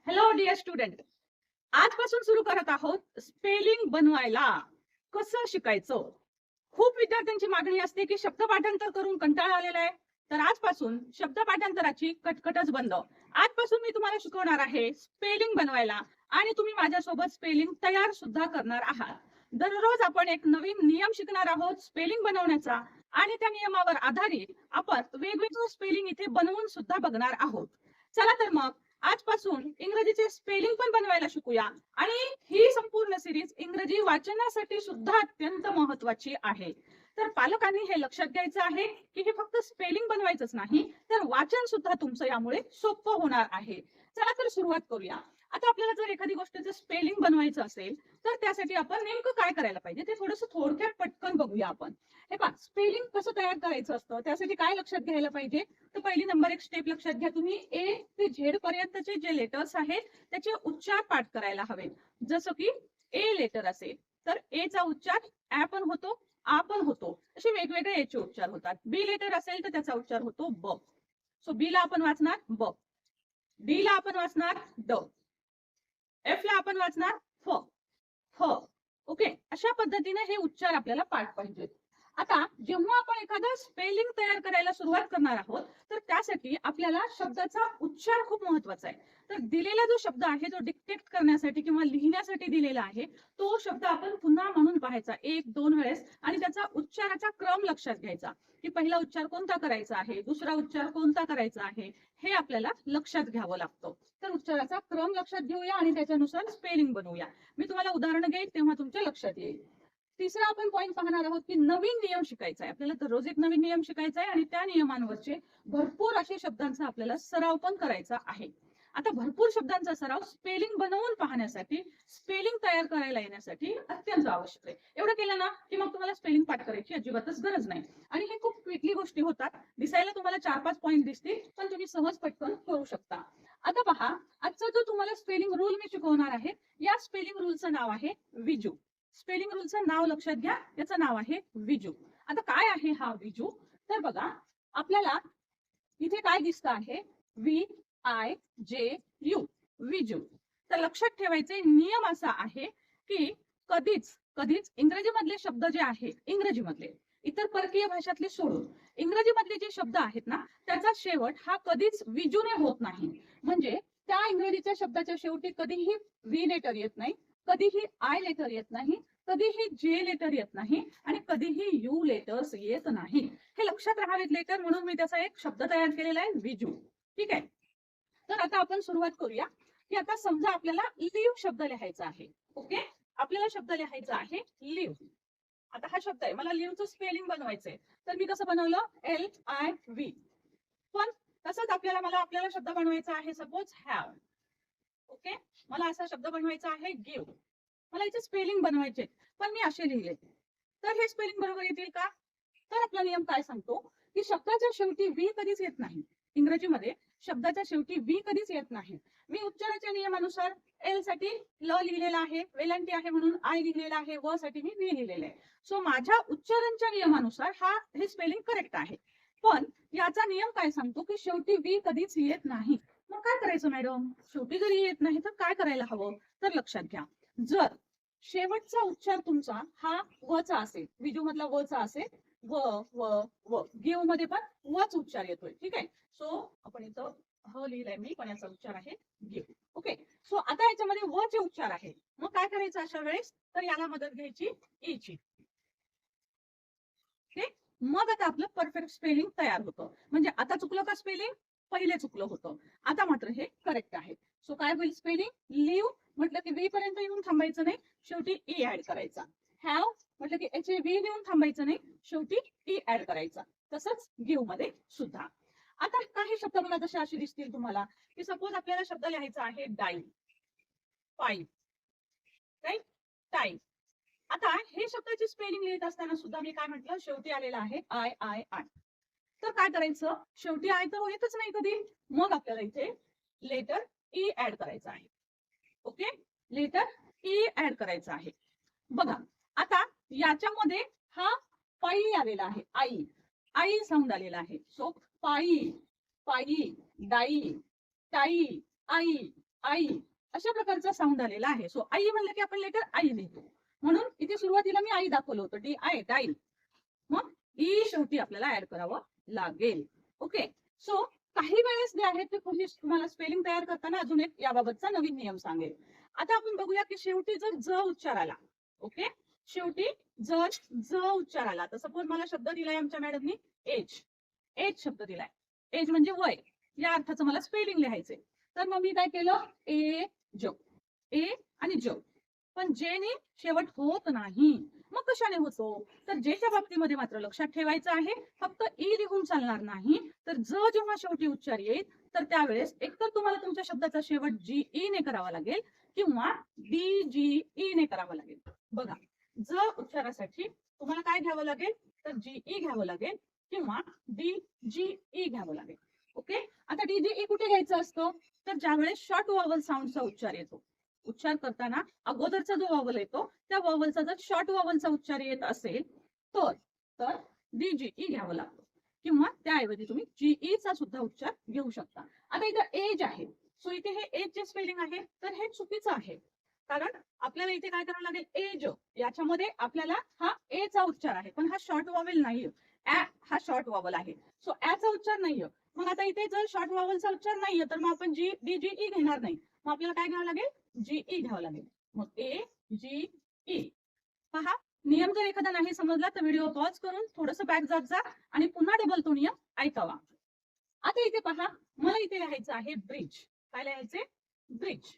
Hello dear student, आजपासून सुरू करत आहोत स्पेलिंग बनवायला. कसं शिकायचं? खूप विद्यार्थ्यांची मागणी असते की शब्द पाठांतर करून कंटाळा आलेला आहे. तर आजपासून शब्द पाठांतराची कटकटच बंद. आजपासून मी तुम्हाला शिकवणार आहे स्पेलिंग बनवायला आणि तुम्ही माझ्यासोबत स्पेलिंग तयार सुद्धा करणार आहात. दररोज आपण एक नवीन नियम शिकणार आहोत स्पेलिंग बनवण्याचा आणि त्या नियमावर आधारित आपण वेगवेगळे स्पेलिंग इथे बनवून सुद्धा बघणार आहोत. चला तर मग आजपासून इंग्रजीचे स्पेलिंग पण बनवायला शिकूया आणि ही संपूर्ण सिरीज इंग्रजी वाचनासाठी सुद्धा अत्यंत महत्वाची आहे. तर पालकांनी हे लक्षात घ्यायचं आहे की हे फक्त स्पेलिंग बनवायचंच नाही तर वाचन सुद्धा तुमचं यामुळे सोपं होणार आहे. चला तर सुरुवात करूया. आता आपल्याला जर एखादी गोष्टीचं स्पेलिंग बनवायचं असेल तर त्यासाठी आपण नेमकं काय करायला पाहिजे ते थोडंसं थोडक्यात पटकन बघूया आपण. हे पहा, स्पेलिंग कसं तयार करायचं असतं त्यासाठी काय लक्षात घ्यायला पाहिजे. तर पहिली नंबर एक स्टेप लक्षात घ्या, तुम्ही ए ते झेड पर्यंतचे जे लेटर्स आहेत त्याचे उच्चार पाठ करायला हवे. जसं की ए लेटर असेल तर ए चा उच्चार ऍ पण होतो, आ पण होतो, असे वेगवेगळे ए चे उच्चार होतात. बी लेटर असेल तर त्याचा उच्चार होतो ब. सो बी ला आपण वाचणार ब, डी ला आपण वाचणार ड, एफ ला आपण वाचणार फ, फ. ओके, अशा पद्धतीने हे उच्चार आपल्याला पाठ पाहिजेत. आता जेव्हा आपण एखादा स्पेलिंग तयार करायला सुरुवात करणार आहोत तर त्यासाठी आपल्याला शब्दाचा उच्चार खूप महत्वाचा आहे. तर दिलेला जो शब्द आहे जो डिक्टेट करण्यासाठी किंवा लिहिण्यासाठी दिलेला आहे तो शब्द आपण पुन्हा म्हणून पाहायचा एक दोन वेळेस आणि त्याचा उच्चाराचा क्रम लक्षात घ्यायचा की पहिला उच्चार कोणता करायचा आहे, दुसरा उच्चार कोणता करायचा आहे, हे आपल्याला लक्षात घ्यावं लागतं. तर उच्चाराचा क्रम लक्षात घेऊया आणि त्याच्यानुसार स्पेलिंग बनवूया. मी तुम्हाला उदाहरण घेईन तेव्हा तुमच्या लक्षात येईल. तिसरा आपण पॉइंट पाहणार आहोत की नवीन नियम शिकायचा आहे आपल्याला. दररोज एक नवीन नियम शिकायचा आहे आणि त्या नियमांवरचे भरपूर असे शब्दांचा आपल्याला सराव पण करायचा आहे. आता भरपूर शब्दांचा सराव स्पेलिंग बनवून पाहण्यासाठी, स्पेलिंग तयार करायला येण्यासाठी अत्यंत आवश्यक आहे. एवढं केलं ना की मग तुम्हाला स्पेलिंग पाठ करायची अजिबातच गरज नाही आणि हे खूप क्विकली गोष्टी होतात. दिसायला तुम्हाला 4-5 पॉइंट दिसतील पण तुम्ही सहज पटकन करू शकता. आता पहा, आजचा जो तुम्हाला स्पेलिंग रूल मी शिकवणार आहे या स्पेलिंग रूलचं नाव आहे विजू. स्पेलिंग रूलचं नाव लक्षात घ्या, याचं नाव आहे विजू. आता काय आहे हा विजू? तर बघा, आपल्याला इथे काय दिसतं आहे व्ही आय जे यू, विजू. तर लक्षात ठेवायचे नियम असा आहे की कधीच कधीच इंग्रजी मधले शब्द जे आहेत, इंग्रजी मधले इतर परकीय भाषातले सोडून इंग्रजी मधले जे शब्द आहेत ना त्याचा शेवट हा कधीच विजूने होत नाही. म्हणजे त्या इंग्रजीच्या शब्दाच्या शेवटी कधीही व्ही लेटर येत नाही, कधीही आय लेटर येत नाही, कधीही जे लेटर येत नाही आणि कधीही यू लेटर्स येत नाही. हे लक्षात राहावेत लेटर, म्हणून मी त्याचा एक शब्द तयार केलेला आहे विजू. ठीक आहे, तर आता आपण सुरुवात करूया की आता समजा आपल्याला लिव्ह शब्द लिहायचा आहे. ओके, आपल्याला शब्द लिहायचा आहे लिव्ह. आता हा शब्द आहे, मला लिव्हचं स्पेलिंग बनवायचंय तर मी कसं बनवलं LIV. पण तसंच आपल्याला शब्द बनवायचा आहे सपोज हॅव. ओके, मला असा शब्द बनवायचा आहे गिव्ह. मला याचे स्पेलिंग बनवायचे पण मी असे लिहिले तर हे स्पेलिंग बरोबर येतील का? तर आपला नियम काय सांगतो की शब्दाच्या शेवटी व्ही कधीच येत नाही. इंग्रजीमध्ये शब्दाच्या शेवटी व्ही कधीच येत नाही. मी उच्चाराच्या नियमानुसार एल साठी ल लिहिलेला आहे, वेलांटी आहे म्हणून आय लिहिलेला आहे, व साठी मी व्ही लिहिलेलं आहे. सो माझ्या उच्चारांच्या नियमानुसार हे स्पेलिंग करेक्ट आहे. पण याचा नियम काय सांगतो की शेवटी व्ही कधीच येत नाही. मग काय करायचं मॅडम? शेवटी जरी येत नाही तर काय करायला हवं? तर लक्षात घ्या, जर शेवटचा उच्चार तुमचा हा वचा असेल, विजू मधला वचा असेल, व व व, गिव्ह मध्ये पण वच उच्चार येतोय. ठीक आहे, सो आपण इथं ह लिहिलंय मी पण याचा उच्चार आहे गिव्ह. ओके, सो आता याच्यामध्ये व चे उच्चार आहे, मग काय करायचं अशा वेळेस? तर याला मदत घ्यायची ई ची. मग आता आपलं परफेक्ट स्पेलिंग तयार होतं. म्हणजे आता चुकलं का स्पेलिंग? पहिले चुकलं होतं, आता मात्र हे करेक्ट आहे. सो काय होईल स्पेलिंग? लिव्ह म्हटलं की व्ही पर्यंत येऊन थांबायचं नाही, शेवटी ई ऍड करायचा. हॅव म्हटलं की एच व्ही लिहून थांबायचं नाही, शेवटी ई ऍड करायचा. तसंच गिव्ह मध्ये सुद्धा. आता काही शब्द मला जसे असे दिसतील तुम्हाला की सपोज आपल्याला शब्द लिहायचा आहे डाई, पाईप, राईट, टाईप. आता हे शब्दाची स्पेलिंग लिहित असताना सुद्धा मी काय म्हटलं, शेवटी आलेला आहे आय आय आय. तर काय करायचं? शेवटी आय तर येतच नाही कधी, मग आपल्याला इथे लेटर ई ऍड करायचा आहे. ओके, लेटर ई ऍड करायचा आहे. बघा, आता याच्यामध्ये हा पायी आलेला आहे, आई, आई साऊंड आलेला आहे. सो पायी, पायी, डाई, टाई, आई, आई अशा प्रकारचा साऊंड आलेला आहे. सो आई म्हणलं की आपण लेटर आई लिहितो. म्हणून इथे सुरुवातीला मी आई दाखवलं होतं, डी आय डाईल. मग ई शेवटी आपल्याला ऍड करावं लागेल. ओके. सो काही वेळेस जे आहे ते तुम्हाला स्पेलिंग तयार करताना अजून एक याबाबतचा नवीन नियम सांगेल. आता आपण बघूया की शेवटी जर ज उच्चार आला, ओके, शेवटी जर ज उच्चार आला, तर सपोज मला शब्द दिलाय आमच्या मॅडमनी एज, एज शब्द दिलाय, एज म्हणजे वय, या अर्थाचं मला स्पेलिंग लिहायचंय. तर मग मी काय केलं, ए ज, ए आणि ज, पण जेने शेवट होत नाही. मग कशाने होतो, तर जेच्या बाबतीमध्ये मात्र लक्षात ठेवायचं आहे, फक्त ई लिहून चालणार नाही, तर ज जेव्हा शेवटी उच्चार येईल तर त्यावेळेस एकतर तुम्हाला तुमच्या शब्दाचा शेवट जी ई ने करावा लागेल किंवा डी जी ई ने करावा लागेल. बघा, ज उच्चारासाठी तुम्हाला काय घ्यावं लागेल, तर जी ई घ्यावं लागेल किंवा डी जी ई घ्यावं लागेल. ओके. आता डी जी ई कुठे घ्यायचं असतं, तर ज्यावेळेस शॉर्ट वॉवल साऊंडचा उच्चार येतो, उच्चार करताना अगोदरचा जो वॉवल येतो त्या वॉवलचा जर शॉर्ट वॉवलचा उच्चार येत असेल तर डीजीई घ्यावं लागतं किंवा त्याऐवजी तुम्ही जीई चा सुद्धा उच्चार घेऊ शकता. आता इथं एज आहे, सो इथे हे एज जे स्पेलिंग आहे तर हे चुकीचं आहे, कारण आपल्याला इथे काय करावं लागेल, एज, याच्यामध्ये आपल्याला हा ए चा उच्चार आहे पण हा शॉर्ट वॉवेल नाहीये, हा शॉर्ट वॉवल आहे, सो चा उच्चार नाहीये. मग आता इथे जर शॉर्ट वॉवलचा उच्चार नाहीये तर मग आपण जी डीजीई घेणार नाही, मग आपल्याला काय घ्यावं लागेल, जीई घ्यावं लागेल. मग ए जी ई. पहा, नियम जर एखादा नाही समजला तर व्हिडिओ पॉज करून थोडस बॅक जात जा आणि पुन्हा डबल तो नियम ऐकावा. आता इथे पहा, मला इथे लिहायचं आहे ब्रिज. काय लिहायचे, ब्रिज.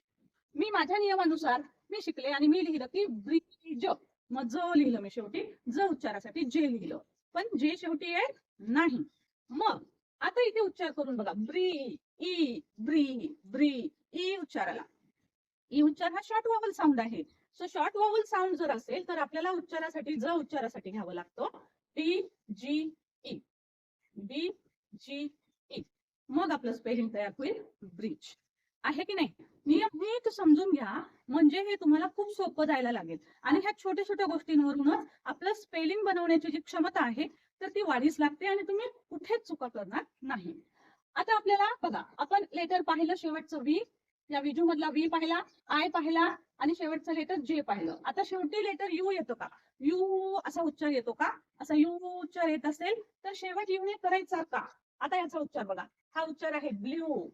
मी माझ्या नियमानुसार मी शिकले आणि मी लिहिलं की ब्रिज, मग ज लिहिलं मी शेवटी, ज उच्चारासाठी जे लिहिलं, पण जे शेवटी येत नाही. मग आता इथे उच्चार करून बघा, ब्री ई, ब्री ब्री, ई उच्चाराला, ई उच्चार हा शॉर्ट वॉवल साऊंड आहे. सो शॉर्ट वॉवल साऊंड जर असेल तर आपल्याला उच्चारासाठी ज उच्चारासाठी घ्यावं लागतं D G E, D G E. मग आपलं स्पेलिंग तयार होईल ब्रिज. आहे की नाही, नियम नीट समजून घ्या म्हणजे हे तुम्हाला खूप सोपं जायला लागेल आणि ह्या छोट्या छोट्या गोष्टींवरूनच आपलं स्पेलिंग बनवण्याची जी क्षमता आहे तर ती वाढीस लागते आणि तुम्ही कुठेच चुका करणार नाही. आता आपल्याला बघा, आपण लेटर पाहिलं शेवटचं व्ही, या विजू मधला व्ही पाहिला, आय पाहिला आणि शेवटचं लेटर जे पाहिलं. आता शेवटी लेटर यू येतो का, यू असा उच्चार येतो का, असा यू उच्चार येत असेल तर शेवट यू ने करायचा का. आता याचा उच्चार बघा, हा उच्चार आहे ब्ल्यू,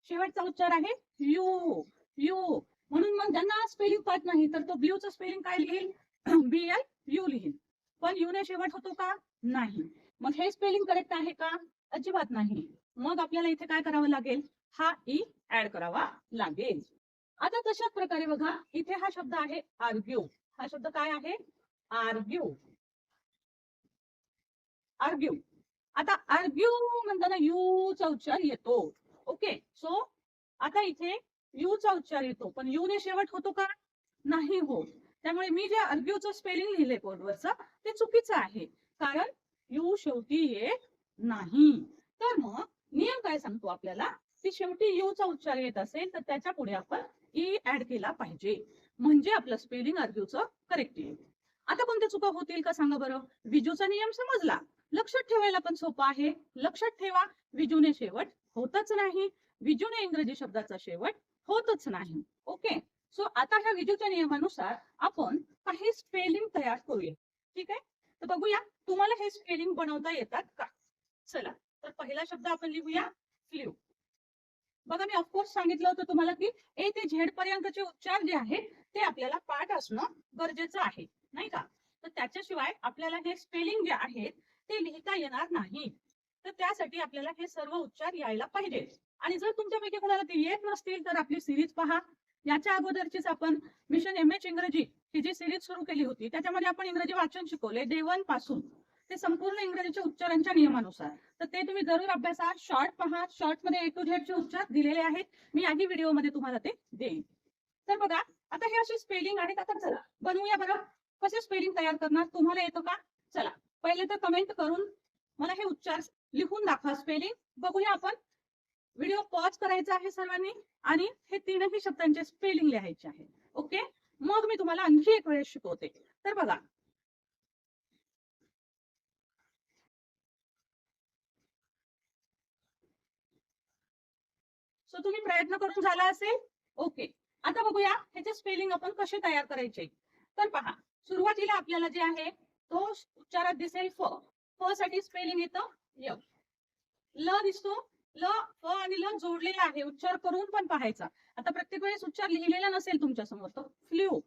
शेवटचा उच्चार आहे यू, यू. म्हणून मग ज्यांना स्पेलिंग पाठ नाही तर तो ब्ल्यूचं स्पेलिंग काय लिहिल, बी एल यू लिहिल, पण यू ने शेवट होतो का, नाही. मग हे स्पेलिंग करेक्ट आहे का, अजिबात नाही. मग आपल्याला इथे काय करावं लागेल, हा ई ऍड करावा लागेल. आता तशाच प्रकारे बघा, इथे हा शब्द आहे आर्ग्यू. हा शब्द काय आहे, आर्ग्यू, आर्ग्यू. आता आर्ग्यू म्हणताना यू चा उच्चार येतो. ओके. सो आता इथे यू चा उच्चार येतो पण यू ने शेवट होतो का, नाही होत. त्यामुळे मी जे आर्ग्यूचं स्पेलिंग लिहिलंय बोर्डवरचं ते चुकीचं आहे, कारण यू शेवटी येत नाही. तर मग नियम काय सांगतो आपल्याला, की शेवटी यू चा उच्चार येत असेल तर त्याच्या पुढे आपण ई ऍड केला पाहिजे, म्हणजे आपलं स्पेलिंग आर्ग्यूचं करेक्ट येईल. आता कोणत्या चुका होतील का सांगा बरं. विजूचा नियम समजला, लक्षात ठेवायला पण सोपा आहे. लक्षात ठेवा, विजूने शेवट होतच नाही, विजूने इंग्रजी शब्दाचा शेवट होतच नाही. ओके. सो आता ह्या विजूच्या नियमानुसार आपण काही स्पेलिंग तयार करूया. ठीक आहे, तर बघूया तुम्हाला हे स्पेलिंग बनवता येतात का. चला, तर पहिला शब्द आपण लिहूया फ्ल्यू. बघा, मी ऑफकोर्स सांगितलं होतं तुम्हाला की ए ते झेड पर्यंतचे उच्चार जे आहेत ते आपल्याला पाठ असणं गरजेचं आहे, नाही का. तर त्याच्याशिवाय आपल्याला हे स्पेलिंग जे आहेत ते लिहिता येणार नाही. तर त्यासाठी आपल्याला हे सर्व उच्चार यायला पाहिजे. आणि जर तुमच्यापैकी कोणाला ते येत नसतील तर आपली सिरीज पहा. याच्या अगोदरचीच आपण मिशन MH इंग्रजी ही जी सिरीज सुरू केली होती त्याच्यामध्ये आपण इंग्रजी वाचन शिकवले डे 1 पासून ते संपूर्ण इंग्रजीच्या उच्चारांच्या नियमानुसार. तर ते तुम्ही जरूर अभ्यासा, शॉर्ट पहा, शॉर्ट मध्ये A to Z चे उच्चार दिलेले आहेत, मी याही व्हिडिओमध्ये तुम्हाला ते देईन. तर बघा, आता हे असे स्पेलिंग आहेत. आता चला बनवूया बरं, कसे स्पेलिंग तयार करणार, तुम्हाला येतं का. चला, पहिले तर कमेंट करून मला हे उच्चार लिहून दाखवा स्पेलिंग, बघूया आपण. व्हिडिओ पॉज करायचा आहे सर्वांनी आणि हे तीनही शब्दांचे स्पेलिंग लिहायचे आहे. ओके, मग मी तुम्हाला आणखी एक वेळेस शिकवते. तर बघा, सो तुम्ही प्रयत्न करून झाला असेल. ओके, आता बघूया ह्याचे स्पेलिंग आपण कसे तयार करायचे. तर पहा, सुरुवातीला आपल्याला जे आहे तो उच्चारात दिसेल फ. फ साठी स्पेलिंग येतं य. ल दिसतो, ल, फ आणि ल जोडलेला आहे, उच्चार करून पण पाहायचा. आता प्रत्येक वेळेस उच्चार लिहिलेला नसेल तुमच्या समोर, तर फ्ल्यू,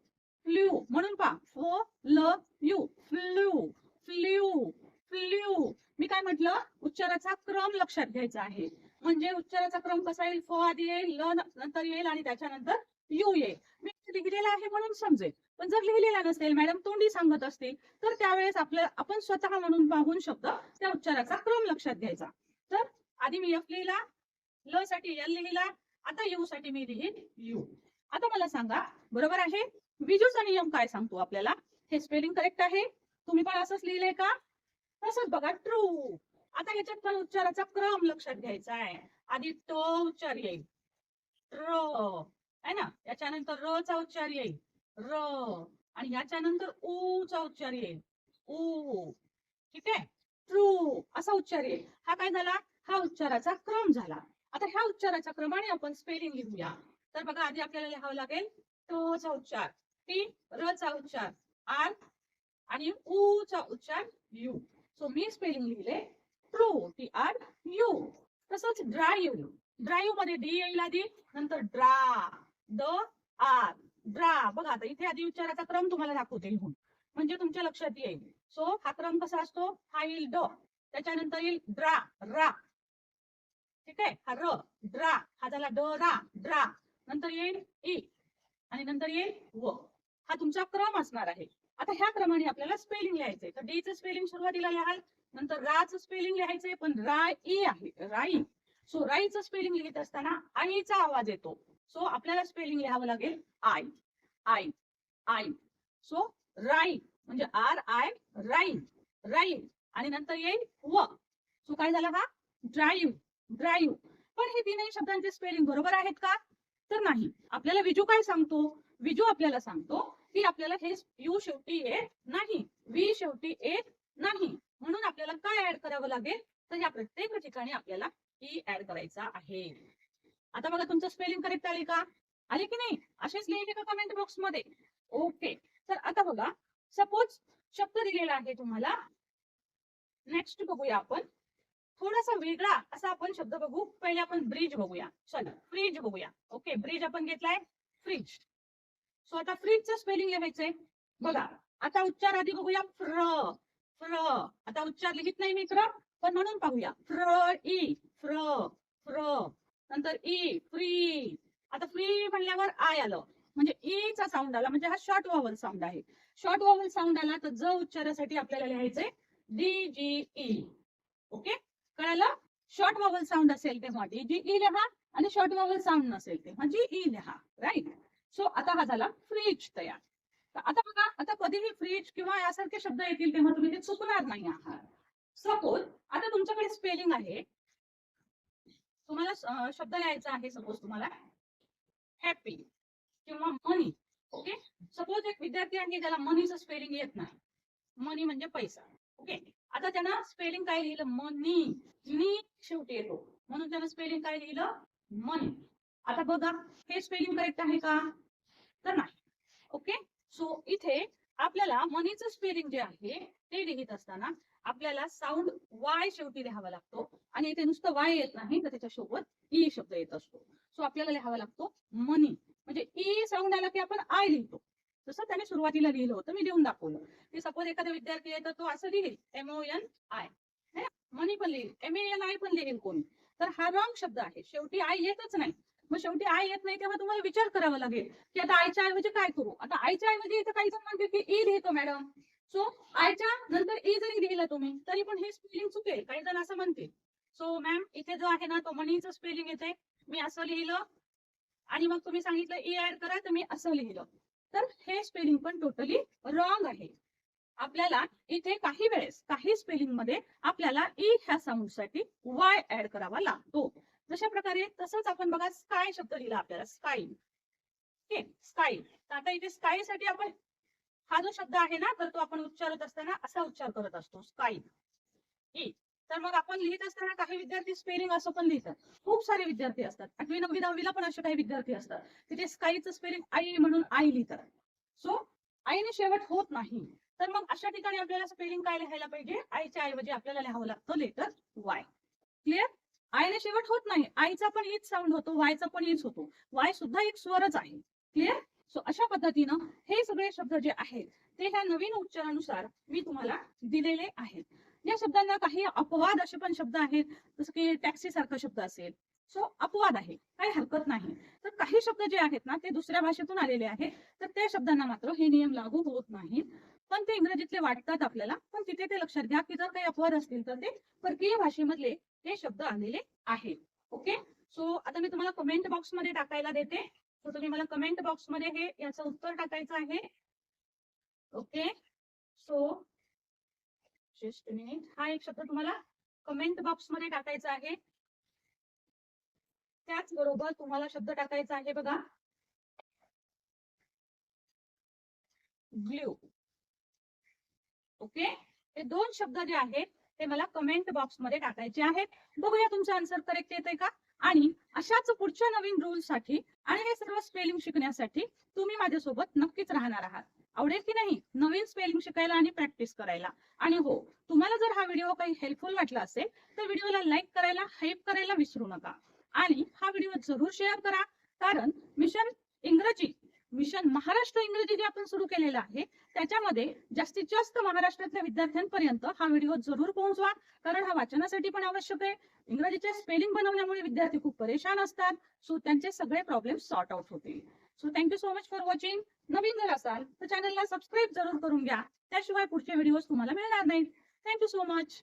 फ्ल्यू म्हणून पहा, फ ल यू, फ्ल्यू, फ्ल्यू, फ्ल्यू. मी काय म्हटलं, उच्चाराचा क्रम लक्षात घ्यायचा आहे. म्हणजे उच्चाराचा क्रम कसा येईल, फ आधी येईल, ल नंतर येईल आणि त्याच्यानंतर यू येईल. मी लिहिलेला आहे म्हणून समजेल. पण जर लिहिलेला नसेल, मॅडम तोंडी सांगत असतील, तर त्यावेळेस आपण स्वतः म्हणून पाहून शब्द त्या उच्चाराचा क्रम लक्षात घ्यायचा. तर आधी मी एफ लिहिला, ल साठी एल लिहिला, आता यू साठी मी लिहीन यू. आता मला सांगा, बरोबर आहे? विजूचा नियम काय सांगतो आपल्याला? हे स्पेलिंग करेक्ट आहे? तुम्ही पण असंच लिहिलंय का? तसंच बघा, ट्रू. आता ह्याच्यात पण उच्चाराचा क्रम लक्षात घ्यायचा आहे. आधी ट उच्चार येईल, र आहे ना, याच्यानंतर र चा उच्चार येईल, र, आणि याच्यानंतर ऊ चा उच्चार येईल, ऊ. ठीक आहे, ट्रू असा उच्चार येईल. हा काय झाला? हा उच्चाराचा क्रम झाला. आता ह्या उच्चाराच्या क्रमाने आपण स्पेलिंग लिहूया. तर बघा, आधी आपल्याला लिहावं लागेल ट चा उच्चार, टी, र चा उच्चार, आर, आणि ऊ चा उच्चार यू. सो मी स्पेलिंग लिहिले ट्रू, टी आर यू. तसंच ड्राईव्ह, ड्राईव्ह मध्ये डी येईल आधी, नंतर ड्रा, द आर, ड्रा. बघा, आता इथे आधी उच्चाराचा क्रम तुम्हाला दाखवते लिहून, म्हणजे तुमच्या लक्षात येईल. सो हा क्रम कसा असतो? हा येईल ड, त्याच्यानंतर येईल ड्रा, रा. ठीक आहे, हा र, ड्रा, हा झाला ड रा, ड्रा. नंतर येईल ई, आणि नंतर येईल व. हा तुमचा क्रम असणार आहे. आता ह्या क्रमाने आपल्याला स्पेलिंग लिहायचंय. तर डी चं स्पेलिंग सुरुवातीला लिहाल, नंतर राचं स्पेलिंग लिहायचंय, पण राई आहे, राई. सो राईचं स्पेलिंग लिहित असताना आईचा आवाज येतो. सो आपल्याला स्पेलिंग लिहावं लागेल आय, आय, आय. सो राई म्हणजे आर आय, राई, राई. आणि नंतर येईल व. सो काय झालं? हा ड्राईव्ह, ड्राईव्ह. पण हे तीनही शब्दांचे स्पेलिंग बरोबर आहेत का? तर नाही. आपल्याला विजू काय सांगतो? विजू आपल्याला सांगतो की आपल्याला हे यू शेवटी येत नाही, वी शेवटी येत नाही. म्हणून आपल्याला काय ऍड करावं लागेल? तर या प्रत्येक ठिकाणी आपल्याला ई ऍड करायचा आहे. आता बघा, तुमचं स्पेलिंग करेक्ट आले का? आले की नाही? असेच लिहिले का कमेंट बॉक्स मध्ये? ओके. तर आता बघा, सपोज शब्द दिलेला आहे तुम्हाला. नेक्स्ट बघूया आपण थोडासा वेगळा असा आपण शब्द बघू. पहिले आपण ब्रिज बघूया, सॉरी फ्रीज बघूया. ओके, ब्रिज आपण घेतलाय, फ्रीज. सो आता फ्रीजचं स्पेलिंग लिहायचंय. बघा, आता उच्चार आधी बघूया, फ्र, फ्र. आता उच्चार लिहित नाही मित्र, पण म्हणून पाहूया, फ्र ई, फ्र, फ्र. नंतर ई, फ्री. आता फ्री म्हणल्यावर आय आलं, म्हणजे ई चा साऊंड आला, म्हणजे हा शॉर्ट वॉवल साऊंड आहे. शॉर्ट वॉवल साऊंड आला तर ज उच्चारासाठी आपल्याला लिहायचंय डी जी ई. ओके, कळालं? शॉर्ट वॉवल साऊंड असेल तेव्हा डी जी ई लिहा, आणि शॉर्ट वॉवल साऊंड नसेल तेव्हा जी ई लिहा. राईट? सो आता हा झाला फ्रीज तयार. आता बघा, आता कधीही फ्रीज किंवा यासारखे शब्द येतील तेव्हा तुम्ही ते चुकणार नाही आहात. सपोज आता तुमच्याकडे स्पेलिंग आहे, तुम्हाला शब्द लिहायचा आहे. सपोज तुम्हाला हॅपी किंवा मनी. ओके, सपोज एक विद्यार्थी आहे ज्याला मनीचं स्पेलिंग येत नाही. मनी म्हणजे पैसा. ओके, आता त्यांना स्पेलिंग काय लिहिलं? मनी, नी शेवटी येतो, म्हणून त्यानं स्पेलिंग काय लिहिलं? मनी. आता बघा, हे स्पेलिंग करेक्ट आहे का? तर नाही. ओके, सो इथे आपल्याला मनीचं स्पेलिंग जे आहे ते लिहित असताना आपल्याला साऊंड वाय शेवटी लिहावा लागतो, आणि इथे नुसतं वाय येत नाही, तर त्याच्यासोबत ई शब्द येत असतो. सो आपल्याला लिहावा लागतो मनी, म्हणजे ई साऊंड आला की आपण आय लिहितो. जसं त्याने सुरुवातीला लिहिलं होतं, मी लिहून दाखवलं की सपोज एखादा विद्यार्थी आहे तर तो असं लिहिल MON आय, मनी पण लिहिल, MANI पण लिहिल कोणी. तर हा रॉंग शब्द आहे, शेवटी आय येतच नाही. मग शेवटी आय येत नाही तेव्हा तुम्हाला विचार करावा लागेल की आता आयच्या ऐवजी काय करू. आता आयच्या ऐवजी इथं काही जण म्हणते की ई लिहितो मॅडम. सो आयच्या नंतर ई जरी लिहिलं तुम्ही तरी पण हे स्पेलिंग चुकेल, काही जण असं म्हणतील. सो मॅम, इथे जो आहे ना तो मनीचं स्पेलिंग येते, मी असं लिहिलं, आणि मग तुम्ही सांगितलं ई ऍड करा, तर मी असं लिहिलं. तर हे स्पेलिंग पण टोटली रॉंग आहे. आपल्याला इथे काही वेळेस काही स्पेलिंग मध्ये आपल्याला ई ह्या साऊंड साठी वाय ऍड करावा लागतो. जशा प्रकारे तसंच आपण बघा, स्काय शब्द लिहिला आपल्याला, स्काय. Okay, sky. आता इथे स्काय साठी आपण हा जो शब्द आहे ना, तर तो आपण उच्चारत असताना असा उच्चार करत असतो, स्काय. ई. तर मग आपण लिहित असताना काही विद्यार्थी स्पेलिंग असं पण लिहितात. खूप सारे विद्यार्थी असतात. 8वी 9वी 10वीला पण असे काही विद्यार्थी असतात की ते स्कायचं स्पेलिंग आई म्हणून आई लिहितात. सो आईने शेवट होत नाही. तर मग अशा ठिकाणी आपल्याला स्पेलिंग काय लिहायला पाहिजे? आईच्या ऐवजी आपल्याला लिहावं लागतं लेटर वाय. क्लिअर? आईने शेवट होत नाही. आईचा पण ईच साऊंड होतो, वायचा पण ईच होतो. वाय सुद्धा एक स्वरच आहे. क्लिअर? सो अशा पद्धतीनं हे सगळे शब्द जे आहेत ते ह्या नवीन उच्चारानुसार मी तुम्हाला दिलेले आहेत. या शब्दांना काही अपवाद असे पण शब्द आहेत, जसं की टॅक्सी सारखा शब्द असेल. सो अपवाद आहे, काही हरकत नाही. तर काही शब्द जे आहेत ना ते दुसऱ्या भाषेतून आलेले आहेत, तर त्या शब्दांना मात्र हे नियम लागू होत नाहीत. पण ते इंग्रजीतले वाटतात आपल्याला. पण तिथे ते लक्षात घ्या की जर काही अपवाद असतील तर ते परकीय भाषेमधले हे शब्द आलेले आहेत. ओके. सो आता मी तुम्हाला कमेंट बॉक्स मध्ये टाकायला देते. सो तुम्ही मला कमेंट बॉक्स मध्ये हे याचं उत्तर टाकायचं आहे. ओके. So just minute. हा एक शब्द तुम्हाला कमेंट बॉक्स मध्ये टाकायचा आहे. त्याचबरोबर तुम्हाला शब्द टाकायचा आहे बघा, ग्लू. ओके. हे दोन शब्द जे आहेत ते मला कमेंट बॉक्स मध्ये टाकायचे आहेत. बघूया तुमचं आन्सर करेक्ट येतंय का. आणि अशाच पुढच्या नवीन रूल साठी आणि हे सर्व स्पेलिंग शिकण्यासाठी तुम्ही माझ्यासोबत नक्कीच राहणार आहात. आवडेल की नाही नवीन स्पेलिंग शिकायला आणि प्रॅक्टिस करायला. आणि हो, तुम्हाला जर हा व्हिडिओ काही हेल्पफुल वाटला असेल तर व्हिडिओला लाईक करायला, हाईप करायला विसरू नका. आणि हा व्हिडिओ जरूर शेअर करा. कारण मिशन महाराष्ट्र इंग्रजी जे आपण सुरू केलेलं आहे त्याच्यामध्ये जास्तीत जास्त महाराष्ट्रातल्या विद्यार्थ्यांपर्यंत हा व्हिडिओ जरूर पोहोचवा. कारण हा वाचनासाठी पण आवश्यक आहे. इंग्रजीचे स्पेलिंग बनवण्यामुळे विद्यार्थी खूप परेशान असतात. सो त्यांचे सगळे प्रॉब्लेम सॉर्ट आउट होतील. So thank you so much for watching. नवीन जर असाल तर चॅनलला सबस्क्राईब जरूर करून घ्या. त्याशिवाय पुढचे व्हिडिओज तुम्हाला मिळणार नाहीत. Thank you so much.